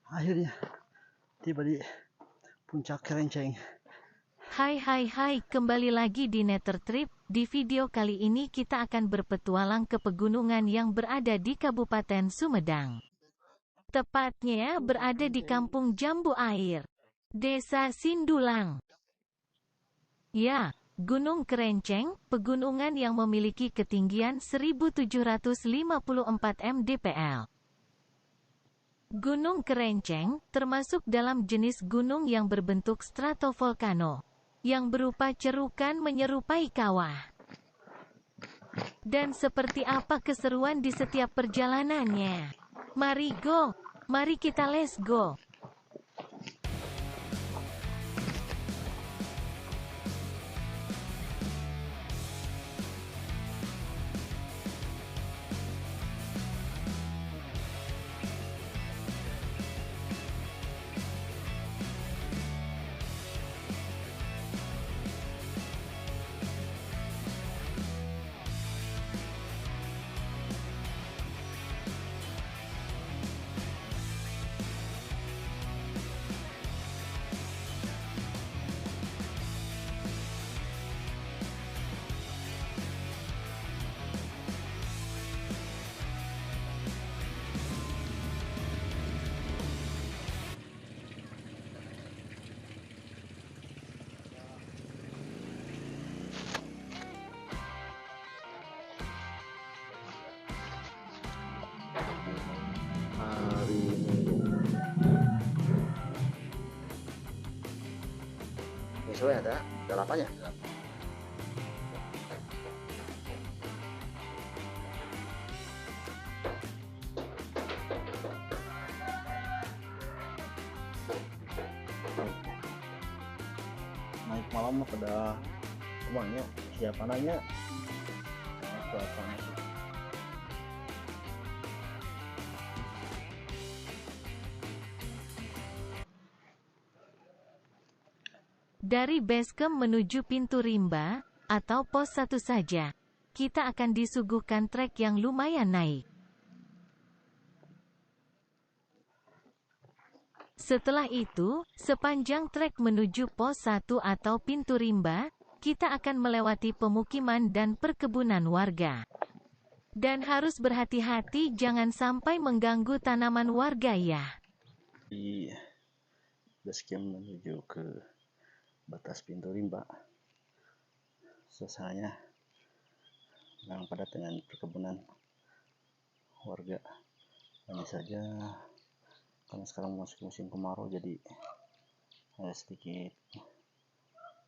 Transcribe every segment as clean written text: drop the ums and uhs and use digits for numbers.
Akhirnya tiba di puncak Kerenceng. Hai, kembali lagi di Nether Trip. Di video kali ini kita akan berpetualang ke pegunungan yang berada di Kabupaten Sumedang. Tepatnya berada di Kampung Jambu Air, Desa Sindulang. Ya, Gunung Kerenceng, pegunungan yang memiliki ketinggian 1754 mdpl. Gunung Kerenceng termasuk dalam jenis gunung yang berbentuk stratovolcano, yang berupa cerukan menyerupai kawah. Dan seperti apa keseruan di setiap perjalanannya? Mari kita let's go. Hari Minggu. Ini sore ada apanya? Naik malam pada uangnya siapa nanya? Suasana sih. Dari basecamp menuju pintu rimba, atau pos 1 saja, kita akan disuguhkan trek yang lumayan naik. Setelah itu, sepanjang trek menuju pos 1 atau pintu rimba, kita akan melewati pemukiman dan perkebunan warga. Dan harus berhati-hati jangan sampai mengganggu tanaman warga ya. Di basecamp menuju ke batas pintu rimba. Suasananya memang padat dengan perkebunan warga. Hanya saja karena sekarang masuk musim kemarau jadi ada sedikit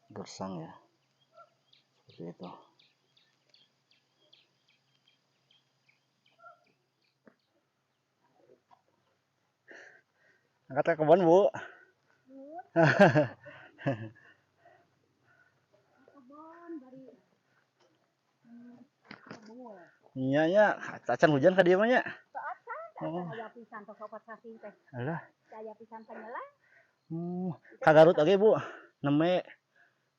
gersang ya, seperti itu. Angkat ke kebun bu. Iya ya, acan hujan ka dieu mah nya. Oh. Alah. Ka Garut oge bu. Neme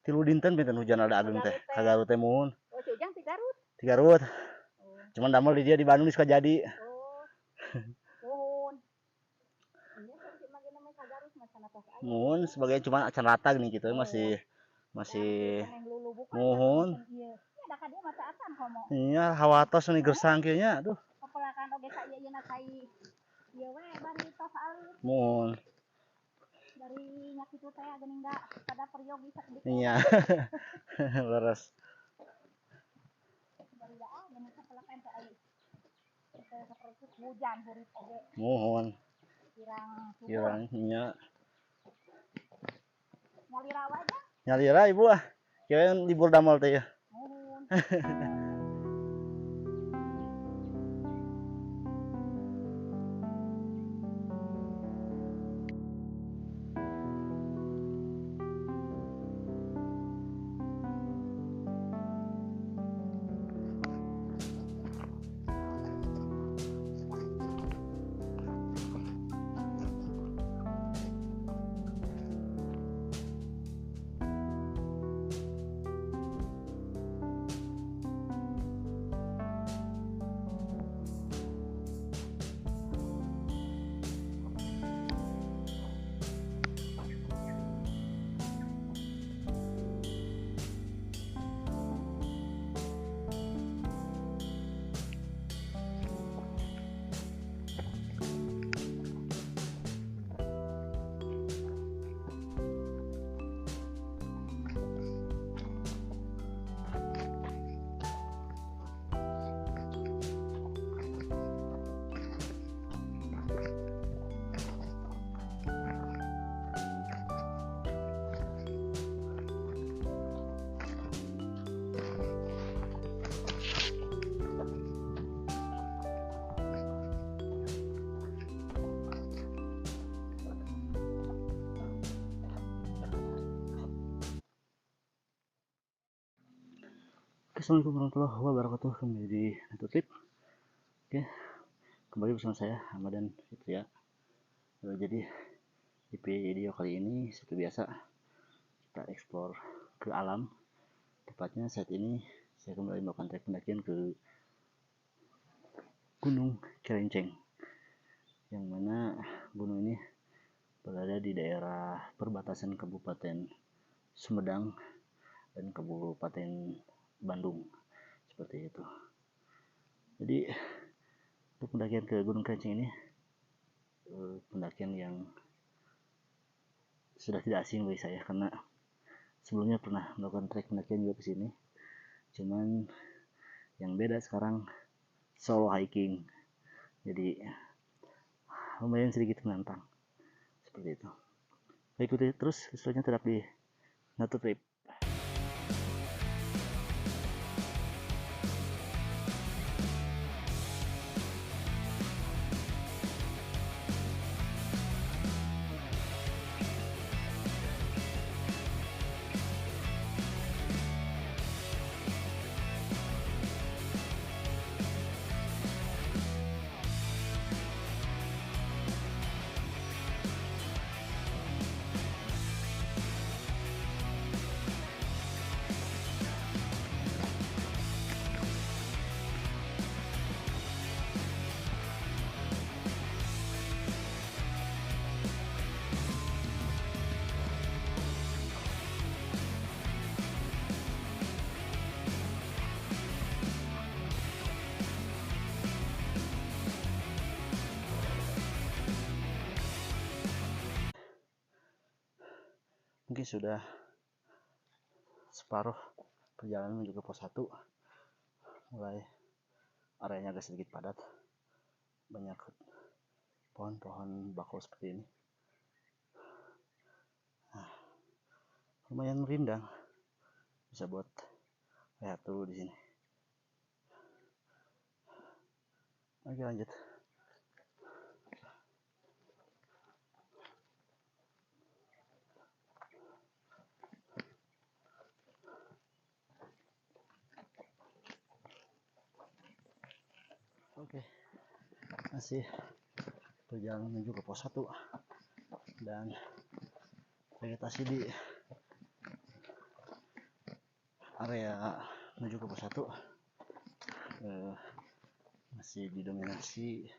tilu dinten pinten hujan ada agung teh. Ka Garut teh mun. Oh, si Ujang di Garut. Di Garut. Cuman damel di dia di Bandung suka jadi. Nuhun. Ini sih mah gini mah ka Garut mah sana tos aya. Mun sebagai cuma acan rata gini gitu masih nuhun. Iya. Da ka dieu mah saatan komo. Iya, hawatos nih gersang kieu nya. Aduh. Pepelakan oge sa ieu na kai. Ieu we bari tos alit. Mun. Dari nya kitu teh geuning da pada peryogi sakedik. Iya. Leres. Dari da geuning pepelakan teh aya. Teh saperti hujan hurit oge. Mohon. Kirang nya. Nyalira wae. Nyalira ibu ah. Kirain libur damel teh ya. Nuhun. Assalamualaikum warahmatullahi wabarakatuh. Kembali di Natur Trip. Oke, kembali bersama saya Ahmad dan Fitria. Jadi di video kali ini seperti biasa kita explore ke alam. Tepatnya saat ini saya kembali melakukan trek pendakian ke Gunung Cilincing, yang mana gunung ini berada di daerah perbatasan Kabupaten Sumedang dan Kabupaten Bandung, seperti itu. Jadi untuk pendakian ke Gunung Cilincing ini pendakian yang sudah tidak asing bagi saya, karena sebelumnya pernah melakukan trek pendakian juga ke sini. Cuman yang beda sekarang solo hiking, jadi lumayan sedikit menantang, seperti itu. Ikuti terus selanjutnya tetap di Natur Trip. Mungkin sudah separuh perjalanan menuju ke pos 1. Mulai areanya agak sedikit padat, banyak pohon-pohon bakau seperti ini. Lumayan merindang, bisa buat lihat dulu di sini. Oke, lanjut. Oke, masih perjalanan menuju ke pos 1, dan vegetasi di area menuju ke pos 1 masih didominasi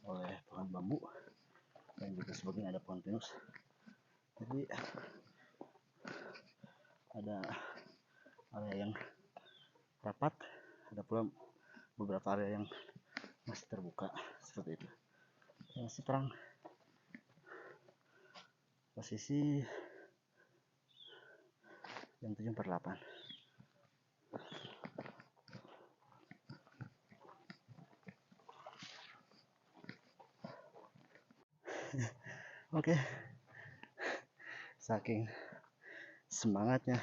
oleh pohon bambu, dan juga sebagian ada pohon pinus. Jadi ada area yang rapat, ada pula beberapa area yang masih terbuka, seperti itu. Masih terang. Posisi jam 7.48. Oke, saking semangatnya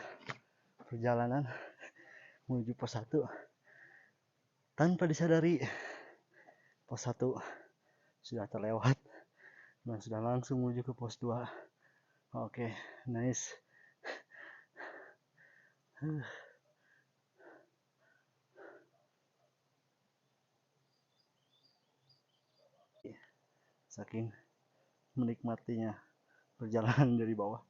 perjalanan menuju pos 1, tanpa disadari pos 1 sudah terlewat dan sudah langsung menuju ke pos 2. Oke, nice. Saking menikmatinya perjalanan dari bawah,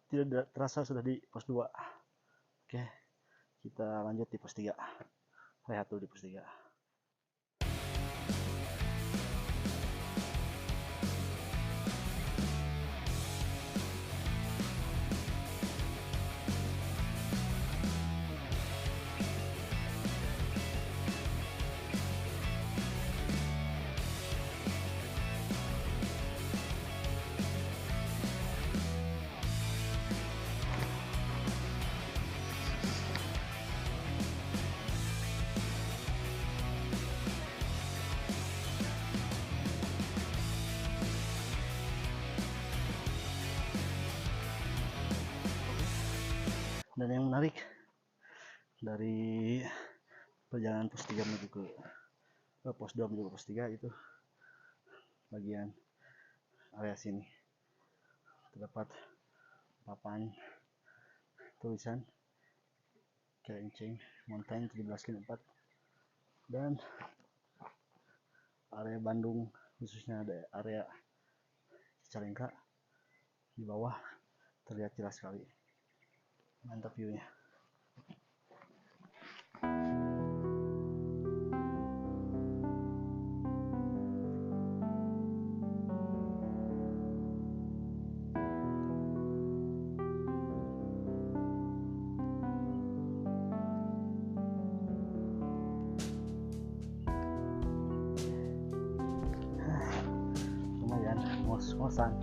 tidak terasa sudah di pos 2. Oke, kita lanjut di pos 3. Rehat dulu di pos 3. Dan yang menarik dari perjalanan pos 3 menuju ke pos 2 menuju ke pos 3 itu bagian area sini terdapat papan tulisan Kerenceng Mountain 17,4, dan area Bandung khususnya ada area Cicalengka di bawah terlihat jelas sekali, mantap viewnya. Lumayan ngos-ngosan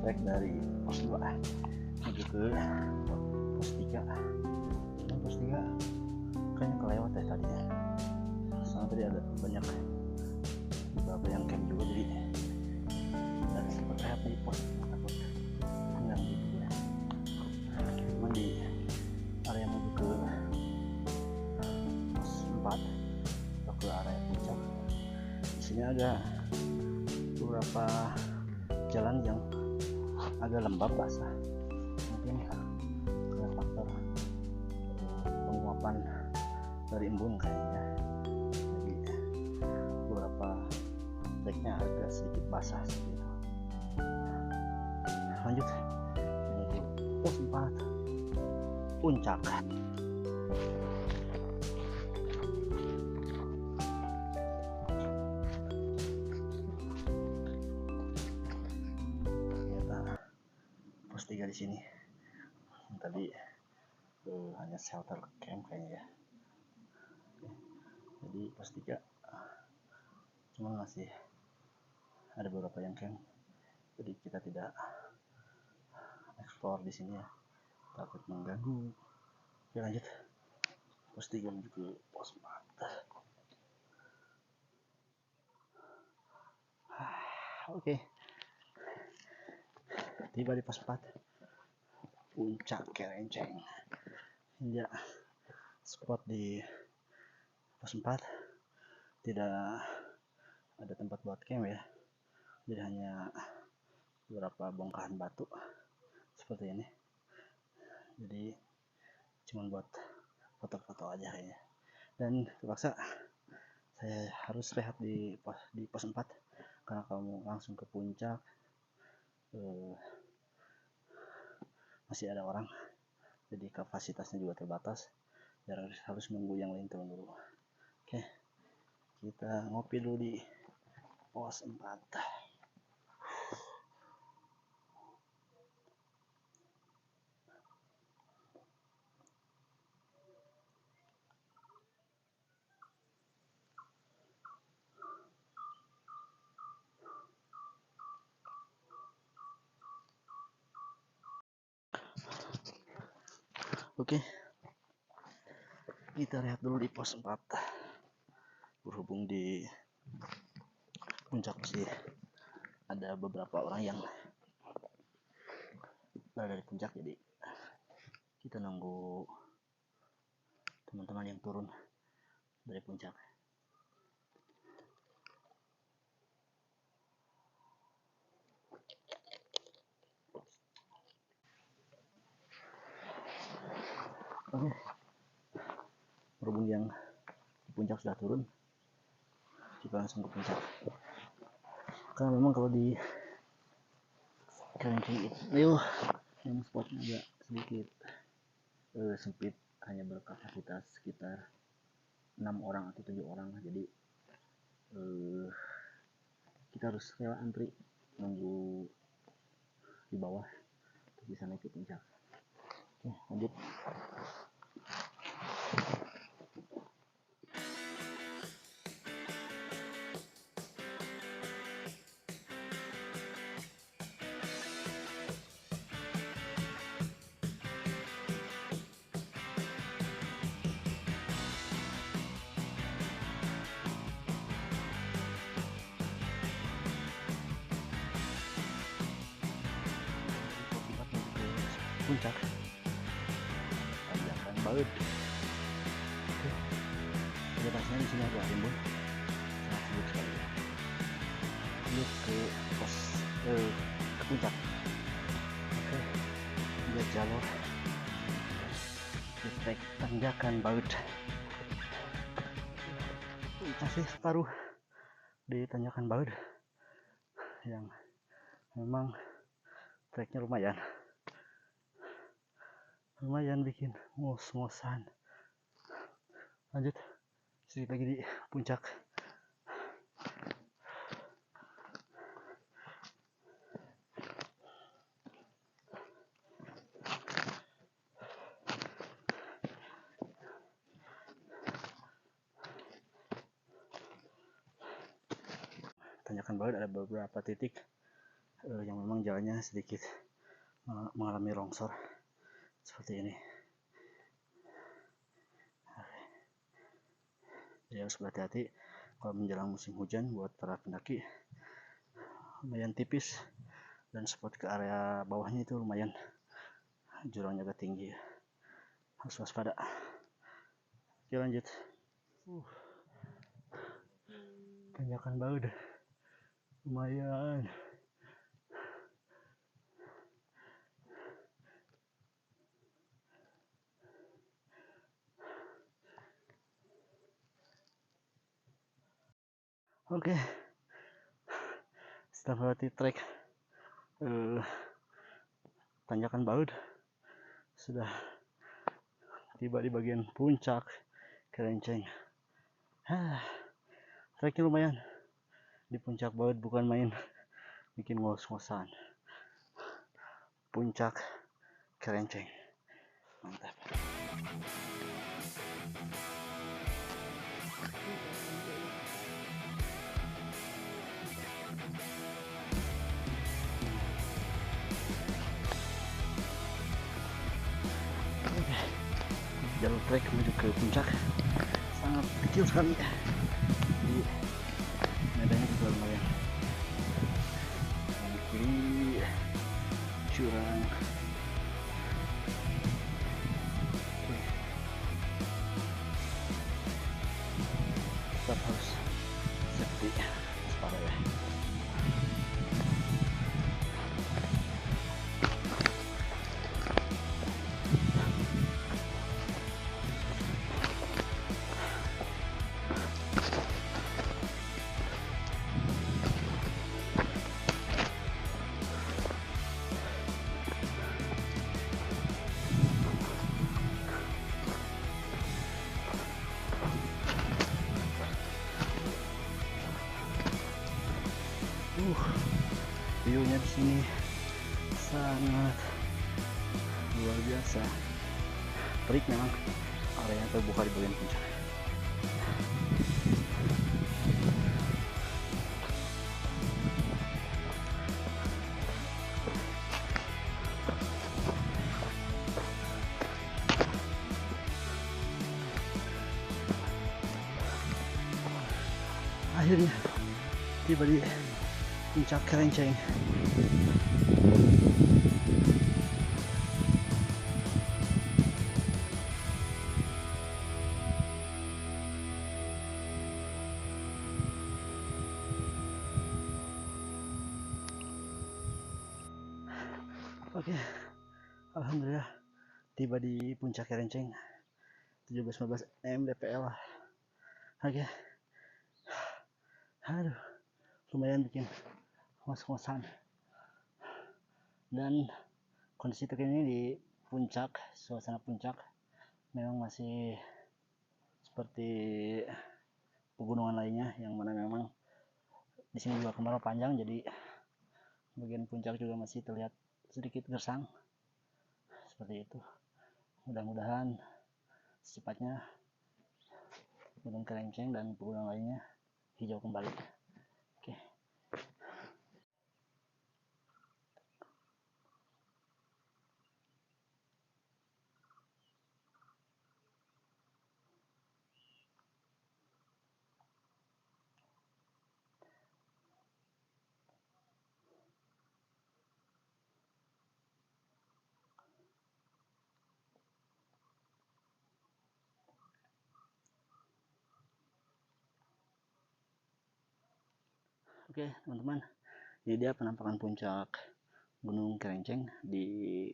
trek dari pos 2 menuju ke pos 3. Dan pos 3 kayaknya kelewat ya tadinya, soalnya tadi ada banyak beberapa yang camp juga, jadi nggak sempat rehat di pos, takut mengganggu juga. Cuma di area menuju ke pos 4 atau ke area puncak, di sini ada beberapa jalan yang agak lembab basah, mungkin karena faktor penguapan dari embun kayaknya, jadi beberapa treknya agak sedikit basah seperti itu. Lanjut menuju pos 4 puncak. Pos 3 di sini tadi hanya shelter camp kayaknya ya. Jadi pos 3 cuma masih ada beberapa yang camp, jadi kita tidak explore di sini ya, takut mengganggu. Oke, lanjut pos 3 menuju ke pos 4. Oke, tiba di pos 4 puncak Kerenceng. Ya, spot di pos 4 tidak ada tempat buat camp ya, jadi hanya beberapa bongkahan batu seperti ini, jadi cuma buat foto-foto aja kayaknya. Dan terpaksa saya harus rehat di pos 4 karena kalau langsung ke puncak masih ada orang, jadi kapasitasnya juga terbatas, jadi harus nunggu yang lain turun dulu. Oke, kita ngopi dulu di pos 4. Oke, kita lihat dulu di pos 4. Berhubung di puncak sih ada beberapa orang yang berada di puncak, jadi kita nunggu teman-teman yang turun dari puncak. Oke, berhubung yang di puncak sudah turun, kita langsung ke puncak. Karena memang kalau di Kerenceng itu yang spotnya agak sedikit sempit, hanya berkapasitas sekitar 6 orang atau 7 orang, jadi kita harus rela antri nunggu di bawah untuk bisa naik ke puncak. Oke, lanjut. Puncak tanjakan banget. Vegetasinya di sini agak rimbun, sangat sejuk sekali. Lanjut ke pos ke puncak. Oke, lihat jalur di trek tanjakan Baud. Masih separuh di tanjakan Baud yang memang treknya lumayan bikin ngos-ngosan. Lanjut sedikit lagi di puncak. Tanjakan Baud ada beberapa titik yang memang jalannya sedikit mengalami longsor seperti ini. Jadi harus berhati-hati kalau menjelang musim hujan buat para pendaki. Lumayan tipis dan spot ke area bawahnya itu lumayan jurangnya agak tinggi, harus waspada. Oke, lanjut. Tanjakan Baud lumayan. Oke, setelah melewati trek tanjakan Baud, sudah tiba di bagian puncak Kerenceng. Treknya lumayan di puncak Baud, bukan main, bikin ngos-ngosan. Puncak Kerenceng, mantap. Jalur trek menuju ke puncak sangat kecil sekali, jadi medannya juga lumayan. Kanan kiri jurang. Tetap harus safety, waspada ya. View-nya di sini sangat luar biasa. Terik memang, area yang terbuka di bagian puncak. Akhirnya tiba di puncak Kerenceng. Oke, alhamdulillah tiba di puncak Kerenceng 17-15 mdpl. Oke, aduh, lumayan bikin ngos-ngosan. Dan kondisi terkini di puncak, suasana puncak memang masih seperti pegunungan lainnya, yang mana memang di sini juga kemarau panjang, jadi bagian puncak juga masih terlihat sedikit gersang seperti itu. Mudah-mudahan secepatnya Gunung Kerenceng dan pegunungan lainnya hijau kembali. Oke. Oke, teman-teman, ini dia penampakan puncak Gunung Kerenceng di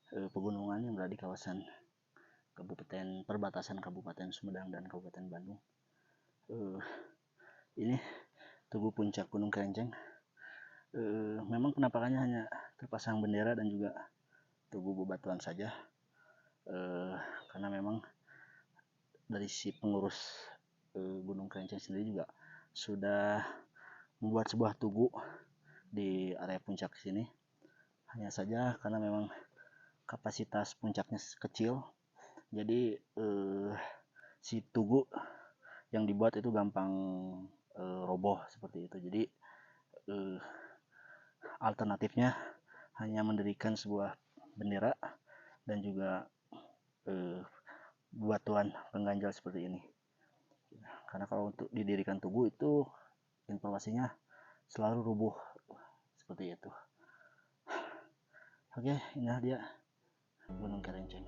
pegunungan yang berada di kawasan kabupaten perbatasan Kabupaten Sumedang dan Kabupaten Bandung. Ini Tugu Puncak Gunung Kerenceng. Memang penampakannya hanya terpasang bendera dan juga tugu bebatuan saja, karena memang dari si pengurus Gunung Kerenceng sendiri juga sudah membuat sebuah tugu di area puncak sini. Hanya saja karena memang kapasitas puncaknya kecil, jadi si tugu yang dibuat itu gampang roboh seperti itu. Jadi alternatifnya hanya mendirikan sebuah bendera dan juga batuan pengganjal seperti ini. Karena kalau untuk didirikan tugu itu informasinya selalu rubuh seperti itu. Oke, inilah dia Gunung Kerenceng.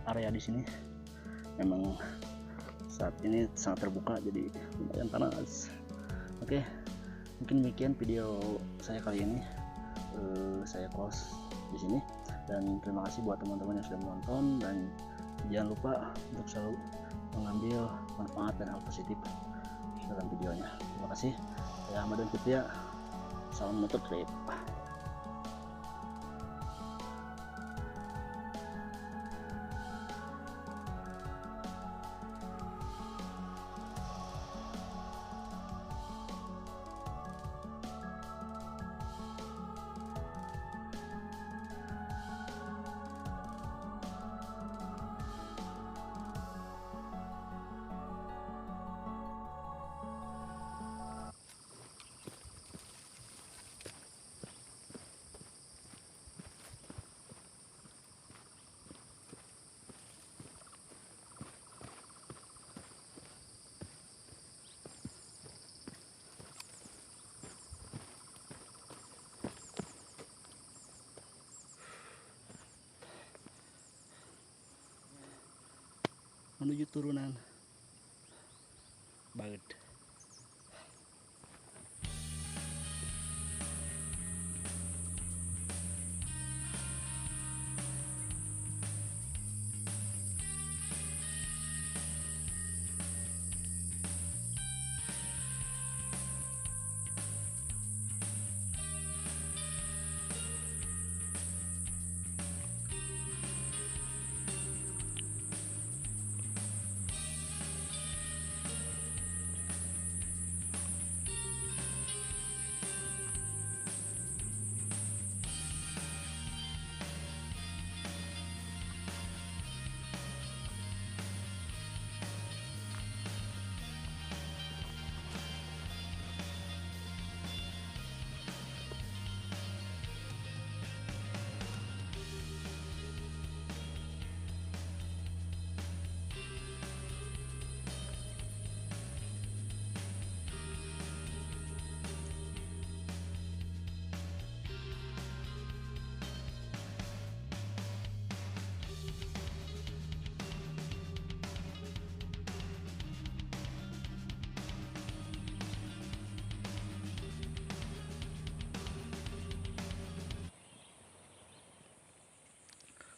Area di sini memang saat ini sangat terbuka, jadi lumayan panas. Oke, mungkin demikian video saya kali ini. Saya close di sini, dan terima kasih buat teman-teman yang sudah menonton, dan jangan lupa untuk selalu mengambil manfaat dan hal positif dalam videonya. Terima kasih. Saya Ahmad dan Fitria. Salam Nature Trip. Menuju turunan Baud.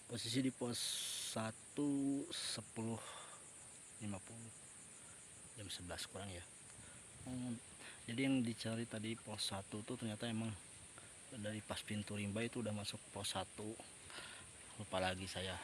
Posisi di pos 1:10:50, jam 11 kurang ya. Jadi yang dicari tadi pos 1 tuh ternyata emang dari pas pintu rimba itu udah masuk pos 1. Lupa lagi saya.